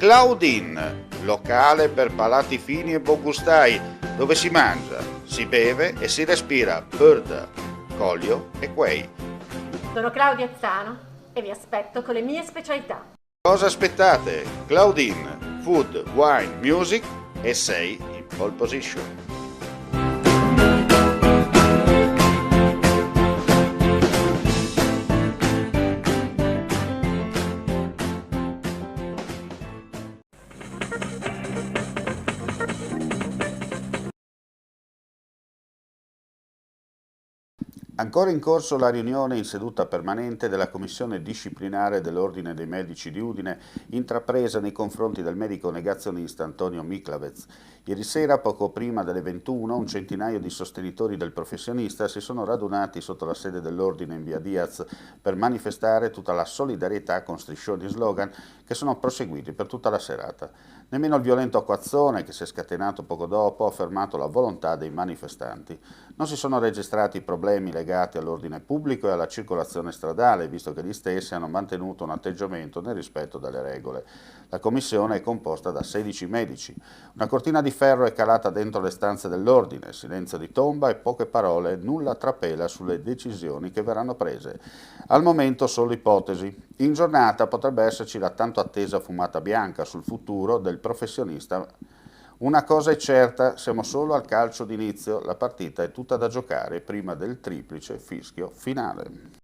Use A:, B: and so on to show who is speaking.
A: Claudine, locale per palati fini e buongustai, dove si mangia, si beve e si respira Bird, Collio e Quay.
B: Sono Claudia Zano e vi aspetto con le mie specialità.
A: Cosa aspettate? Claudine, Food, Wine, Music e sei in pole position. Ancora in corso la riunione in seduta permanente della commissione disciplinare dell'Ordine dei Medici di Udine, intrapresa nei confronti del medico negazionista Antonio Miclavez. Ieri sera, poco prima delle 21, un centinaio di sostenitori del professionista si sono radunati sotto la sede dell'Ordine in via Diaz per manifestare tutta la solidarietà con striscioni e slogan che sono proseguiti per tutta la serata. Nemmeno il violento acquazzone che si è scatenato poco dopo ha fermato la volontà dei manifestanti. Non si sono registrati problemi legati all'ordine pubblico e alla circolazione stradale, visto che gli stessi hanno mantenuto un atteggiamento nel rispetto delle regole. La commissione è composta da 16 medici. Una cortina di ferro è calata dentro le stanze dell'ordine, silenzio di tomba e poche parole, nulla trapela sulle decisioni che verranno prese. Al momento solo ipotesi. In giornata potrebbe esserci la tanto attesa fumata bianca sul futuro del professionista. Una cosa è certa, siamo solo al calcio d'inizio, la partita è tutta da giocare prima del triplice fischio finale.